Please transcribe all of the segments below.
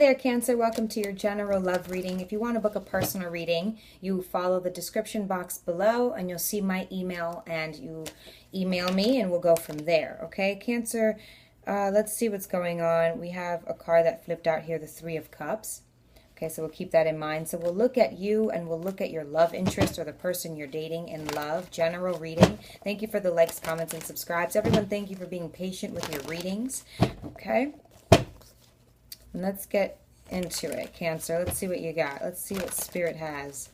there, Cancer. Welcome to your general love reading. If you want to book a personal reading, you follow the description box below and you'll see my email, and you email me and we'll go from there. Okay, Cancer, let's see what's going on. We have a card that flipped out here, the Three of Cups. Okay, so we'll keep that in mind. So we'll look at you and we'll look at your love interest or the person you're dating in love. General reading. Thank you for the likes, comments, and subscribes. Everyone, thank you for being patient with your readings. Okay. And let's get into it, Cancer. Let's see what you got. Let's see what Spirit has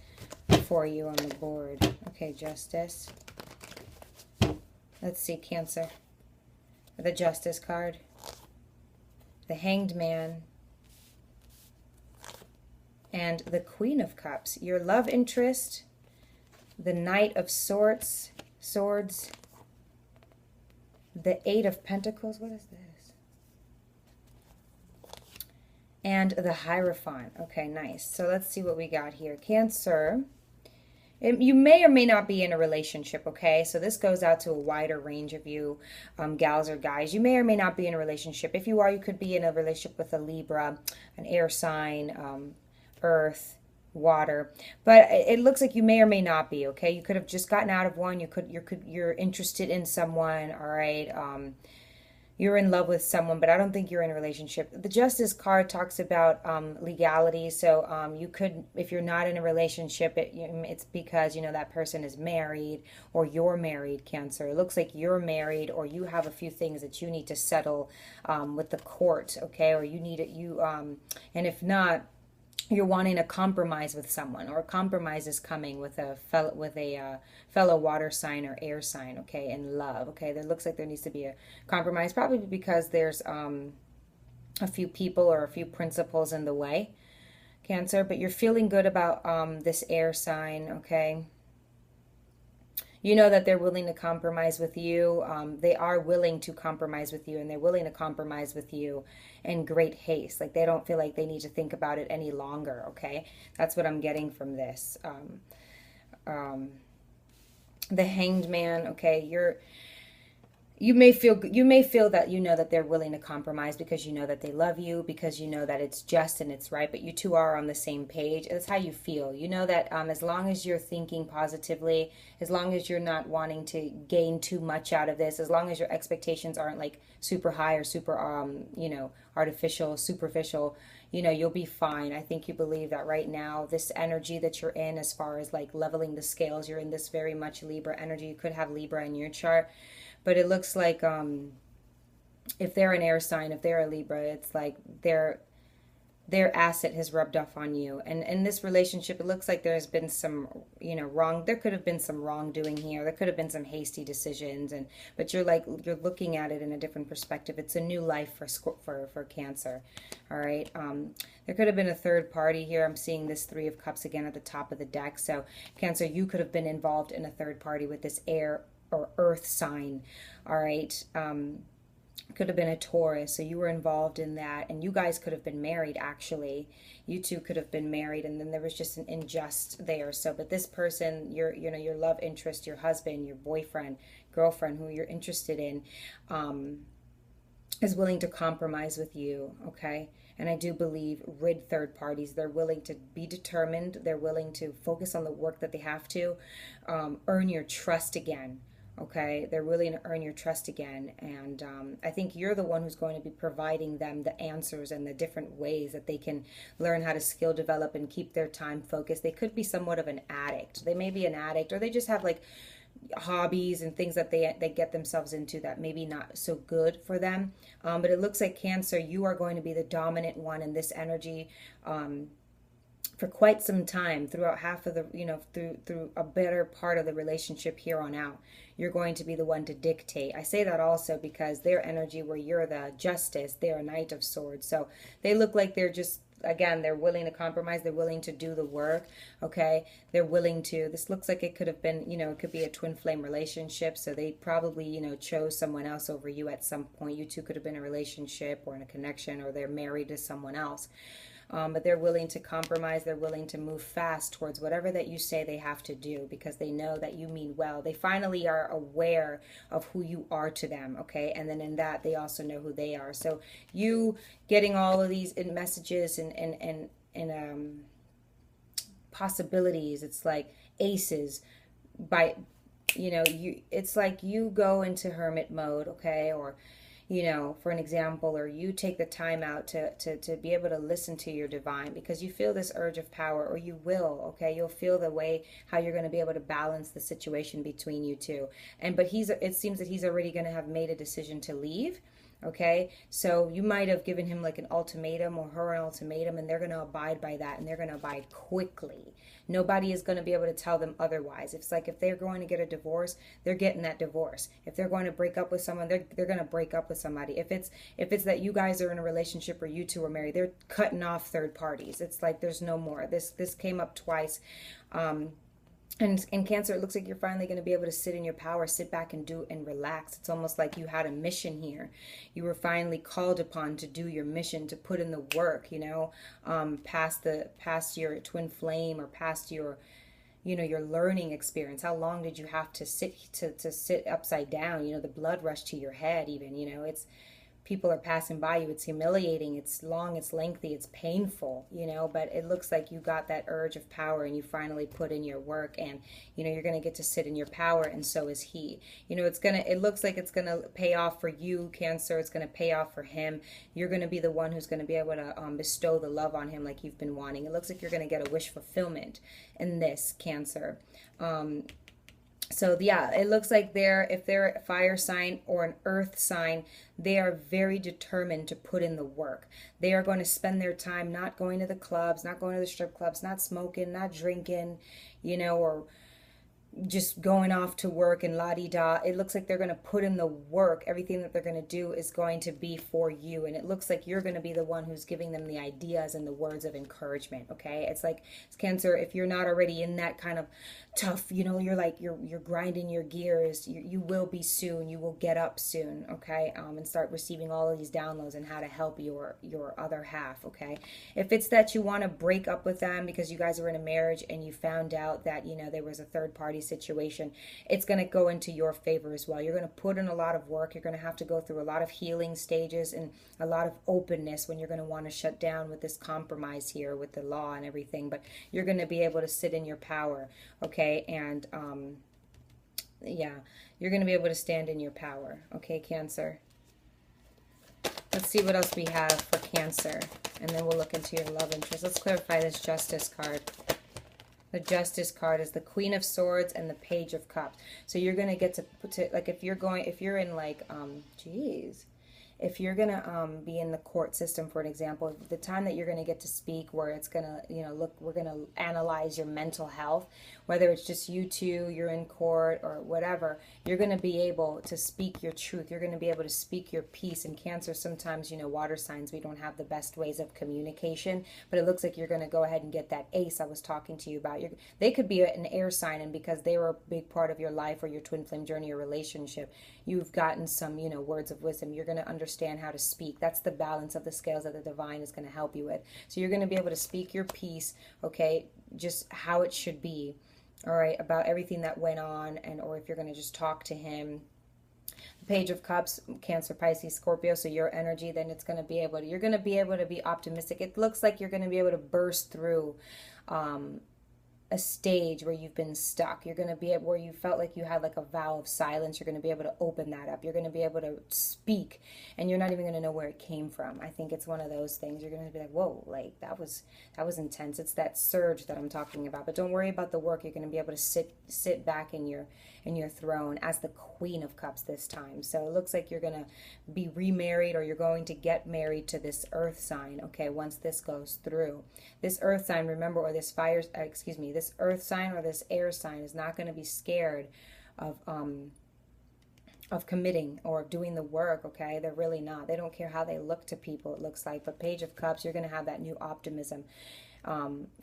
for you on the board. Okay, Justice. Let's see, Cancer. The Justice card. The Hanged Man. And the Queen of Cups. Your love interest. The Knight of Swords. The Eight of Pentacles. What is this? And the Hierophant. Okay, nice. So let's see what we got here. Cancer, you may or may not be in a relationship, okay? So this goes out to a wider range of you, gals or guys. You may or may not be in a relationship. If you are, you could be in a relationship with a Libra, an air sign, earth, water. But it looks like you may or may not be, okay? You could have just gotten out of one. You're interested in someone, all right? You're in love with someone, but I don't think you're in a relationship. The Justice card talks about legality. So you could, if you're not in a relationship, it's because, you know, that person is married or you're married, Cancer. It looks like you're married or you have a few things that you need to settle with the court, okay? Or you need it, and if not, you're wanting a compromise with someone, or a compromise is coming with a fellow water sign or air sign, okay, in love, okay? There looks like there needs to be a compromise, probably because there's a few people or a few principles in the way, Cancer, but you're feeling good about this air sign, okay? You know that they're willing to compromise with you. They are willing to compromise with you, and they're willing to compromise with you in great haste. Like, they don't feel like they need to think about it any longer, okay? That's what I'm getting from this. The Hanged Man, okay? You may feel that you know that they're willing to compromise because you know that they love you, because you know that it's just and it's right, but you two are on the same page. That's how you feel. You know that as long as you're thinking positively, as long as you're not wanting to gain too much out of this, as long as your expectations aren't like super high or super, you know, artificial, superficial, you know, you'll be fine. I think you believe that right now, this energy that you're in, as far as like leveling the scales, you're in this very much Libra energy. You could have Libra in your chart. But it looks like if they're an air sign, if they're a Libra, it's like their asset has rubbed off on you. And in this relationship, it looks like there's been some, you know, there could have been some wrongdoing here. There could have been some hasty decisions. But you're looking at it in a different perspective. It's a new life for Cancer. All right. There could have been a third party here. I'm seeing this Three of Cups again at the top of the deck. So Cancer, you could have been involved in a third party with this air or earth sign, all right? Could have been a Taurus, so you were involved in that, and you guys could have been married, actually. You two could have been married, and then there was just an injustice there. So, but this person, your love interest, your husband, your boyfriend, girlfriend, who you're interested in, is willing to compromise with you, okay? And I do believe rid third parties. They're willing to be determined. They're willing to focus on the work that they have to, earn your trust again. Okay, they're willing to earn your trust again. And I think you're the one who's going to be providing them the answers and the different ways that they can learn how to skill develop and keep their time focused. They could be somewhat of an addict. They may be an addict, or they just have like hobbies and things that they get themselves into that maybe not so good for them. But it looks like Cancer, you are going to be the dominant one in this energy. For quite some time, throughout half of the, you know, through a better part of the relationship here on out, you're going to be the one to dictate. I say that also because their energy, where you're the Justice, they're a Knight of Swords. So they look like they're just, again, they're willing to compromise. They're willing to do the work, okay? They're willing to, this looks like it could have been, you know, it could be a twin flame relationship. So they probably, you know, chose someone else over you at some point. You two could have been in a relationship or in a connection, or they're married to someone else. but they're willing to compromise. They're willing to move fast towards whatever that you say they have to do, because they know that you mean well. They finally are aware of who you are to them, okay? And then in that, they also know who they are. So you getting all of these messages and possibilities, it's like aces by, it's like you go into hermit mode, okay? Or, for an example, or you take the time out to be able to listen to your divine, because you feel this urge of power, or you will, okay? You'll feel the way how you're going to be able to balance the situation between you two. But it seems that he's already going to have made a decision to leave. Okay, so you might have given him like an ultimatum, or her an ultimatum, and they're going to abide by that, and they're going to abide quickly. Nobody is going to be able to tell them otherwise. It's like if they're going to get a divorce, they're getting that divorce. If they're going to break up with someone, they're going to break up with somebody. If it's that you guys are in a relationship or you two are married, they're cutting off third parties. It's like there's no more. This came up twice. And in Cancer, it looks like you're finally going to be able to sit in your power, sit back and do and relax. It's almost like you had a mission here. You were finally called upon to do your mission, to put in the work, past your twin flame, or past your learning experience. How long did you have to sit upside down? The blood rush to your head even, it's people are passing by you. It's humiliating. It's long. It's lengthy. It's painful, but it looks like you got that urge of power and you finally put in your work, and, you're going to get to sit in your power, and so is he. It looks like it's going to pay off for you, Cancer. It's going to pay off for him. You're going to be the one who's going to be able to bestow the love on him like you've been wanting. It looks like you're going to get a wish fulfillment in this, Cancer. So yeah, it looks like if they're a fire sign or an earth sign, they are very determined to put in the work. They are going to spend their time not going to the clubs, not going to the strip clubs, not smoking, not drinking, or just going off to work and la-di-da. It looks like they're going to put in the work. Everything that they're going to do is going to be for you. And it looks like you're going to be the one who's giving them the ideas and the words of encouragement, okay? It's like, Cancer, if you're not already in that kind of tough, you're grinding your gears, you will be soon. You will get up soon, okay? And start receiving all of these downloads and how to help your other half, okay? If it's that you want to break up with them because you guys were in a marriage and you found out that, there was a third party situation, it's going to go into your favor as well. You're going to put in a lot of work. You're going to have to go through a lot of healing stages and a lot of openness when you're going to want to shut down with this compromise here with the law and everything, but you're going to be able to sit in your power, okay? And you're going to be able to stand in your power, okay, Cancer? Let's see what else we have for Cancer, and then we'll look into your love interest. Let's clarify this Justice card. The Justice card is the Queen of Swords and the Page of Cups. So you're going to get to put it, like, if you're in like, if you're going to be in the court system, for an example, the time that you're going to get to speak, where it's going to, we're going to analyze your mental health, whether it's just you two, you're in court or whatever, you're going to be able to speak your truth. You're going to be able to speak your piece. In Cancer, sometimes, water signs, we don't have the best ways of communication, but it looks like you're going to go ahead and get that ace I was talking to you about. They could be an air sign, and because they were a big part of your life or your twin flame journey or relationship, you've gotten some, words of wisdom. You're going to understand how to speak. That's the balance of the scales that the divine is going to help you with. So you're going to be able to speak your piece, okay, just how it should be, all right, about everything that went on, or if you're going to just talk to him. The Page of Cups, Cancer, Pisces, Scorpio, so your energy, then you're going to be able to be optimistic. It looks like you're going to be able to burst through a stage where you've been stuck. You're going to be able, where you felt like you had like a vow of silence, you're going to be able to open that up. You're going to be able to speak, and you're not even going to know where it came from. I think it's one of those things. You're going to be like, whoa, like that was intense. It's that surge that I'm talking about. But don't worry about the work. You're going to be able to sit back in your throne as the Queen of Cups this time. So it looks like you're going to be remarried, or you're going to get married to this earth sign, okay, once this goes through. This earth sign, remember, or this this earth sign or this air sign is not going to be scared of committing or doing the work, okay? They're really not. They don't care how they look to people, it looks like. But Page of Cups, you're going to have that new optimism.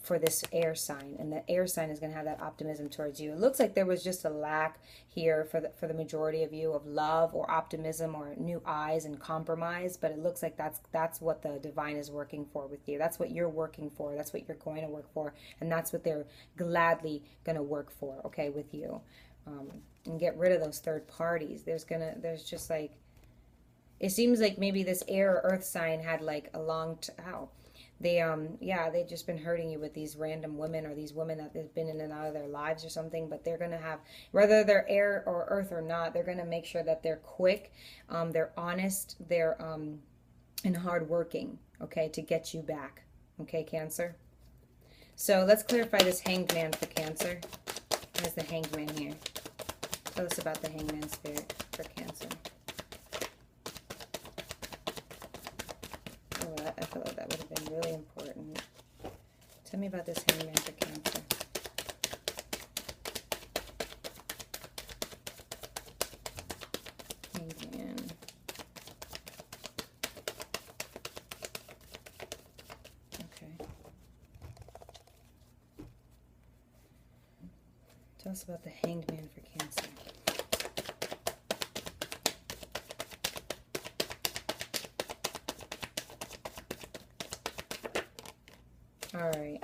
for this air sign, and the air sign is going to have that optimism towards you. It looks like there was just a lack here for the majority of you of love or optimism or new eyes and compromise, but it looks like that's what the divine is working for with you. That's what you're working for. That's what you're going to work for, and that's what they're gladly going to work for, okay, with you. And get rid of those third parties. There's just like, it seems like maybe this air or earth sign had like a long they've just been hurting you with these random women, or these women that have been in and out of their lives or something, but they're going to have, whether they're air or earth or not, they're going to make sure that they're quick, they're honest, they're and hardworking, okay, to get you back, okay, Cancer? So let's clarify this Hanged Man for Cancer. There's the Hanged Man here. Tell us about the Hanged Man spirit for Cancer. Oh, I feel like that would have been really important. Tell me about this Hanged Man for Cancer. Hanged Man. Okay. Tell us about the Hanged Man for Cancer. All right.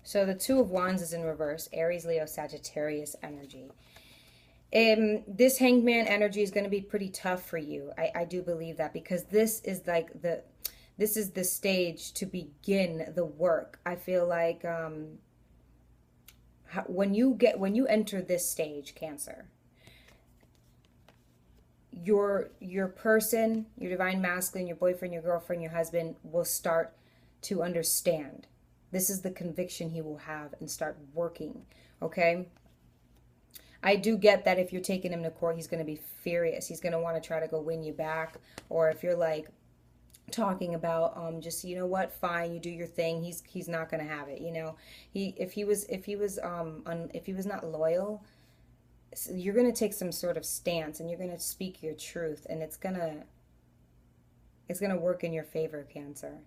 So the Two of Wands is in reverse. Aries, Leo, Sagittarius energy. This Hanged Man energy is going to be pretty tough for you. I do believe that, because this is like this is the stage to begin the work. I feel like when you enter this stage, Cancer, your person, your divine masculine, your boyfriend, your girlfriend, your husband will start to understand. This is the conviction he will have and start working, okay? I do get that if you're taking him to court, he's going to be furious. He's going to want to try to go win you back. Or if you're like talking about just, you know what, fine, you do your thing, he's not going to have it, you know. If he was not loyal, you're going to take some sort of stance and you're going to speak your truth, and it's going to work in your favor, Cancer.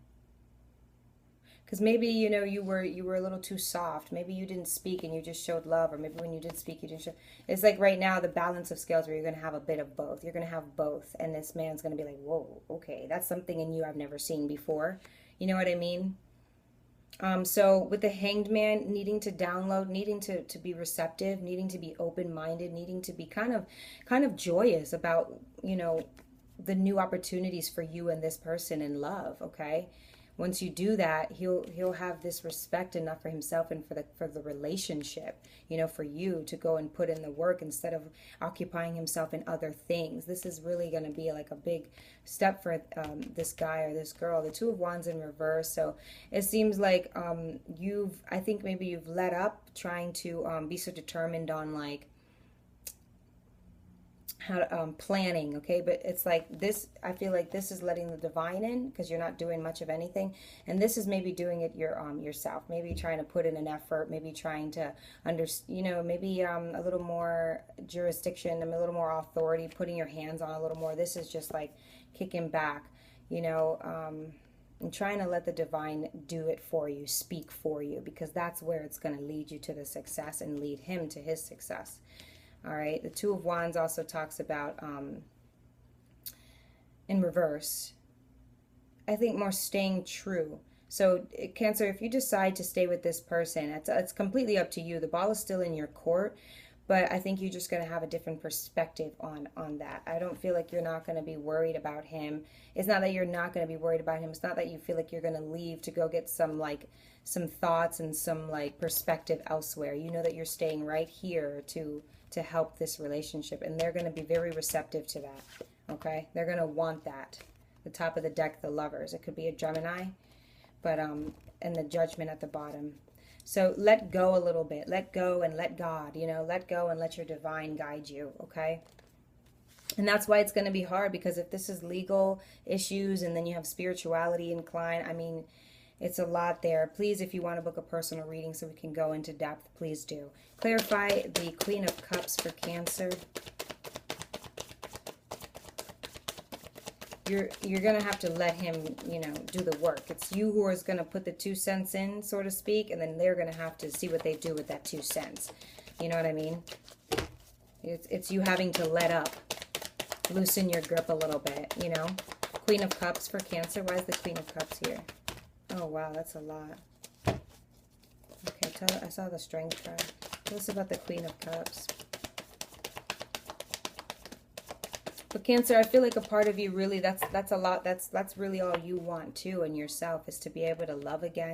Because maybe, you know, you were a little too soft. Maybe you didn't speak and you just showed love. Or maybe when you did speak, you didn't show. It's like right now, the balance of scales where you're going to have a bit of both. You're going to have both. And this man's going to be like, whoa, okay, that's something in you I've never seen before. You know what I mean? So with the Hanged Man, needing to download, needing to be receptive, needing to be open-minded, needing to be kind of joyous about, you know, the new opportunities for you and this person in love, okay? Once you do that, he'll have this respect enough for himself and for the relationship, you know, for you to go and put in the work instead of occupying himself in other things. This is really going to be like a big step for this guy or this girl. The Two of Wands in reverse. So it seems like I think maybe you've let up trying to be so determined on like how planning, okay? But it's like this, I feel like this is letting the divine in, because you're not doing much of anything, and this is maybe doing it yourself, maybe trying to put in an effort, maybe trying to maybe a little more jurisdiction, a little more authority, putting your hands on a little more. This is just like kicking back, you know, and trying to let the divine do it for you, speak for you, because that's where it's going to lead you to the success and lead him to his success. All right, the Two of Wands also talks about, in reverse, I think more staying true. So, Cancer, if you decide to stay with this person, it's completely up to you. The ball is still in your court, but I think you're just going to have a different perspective on that. I don't feel like you're not going to be worried about him. It's not that you're not going to be worried about him. It's not that you feel like you're going to leave to go get some thoughts and some like perspective elsewhere. You know that you're staying right here to help this relationship, and they're going to be very receptive to that, okay? They're going to want that. The top of the deck, the Lovers. It could be a Gemini, but and the Judgment at the bottom. So let go a little bit. Let go and let God, you know, let go and let your divine guide you, okay? And that's why it's going to be hard, because if this is legal issues and then you have spirituality inclined, I mean, it's a lot there. Please, if you want to book a personal reading so we can go into depth, please do. Clarify the Queen of Cups for Cancer. you're gonna have to let him, you know, do the work. It's you who is gonna put the 2 cents in, so to speak, and then they're gonna have to see what they do with that 2 cents. You know what I mean? It's you having to let up, loosen your grip a little bit, you know? Queen of Cups for Cancer. Why is the Queen of Cups here? Oh, wow, that's a lot. Okay, I saw the Strength card. Tell us about the Queen of Cups. But Cancer, I feel like a part of you really, that's a lot, that's really all you want too in yourself, is to be able to love again.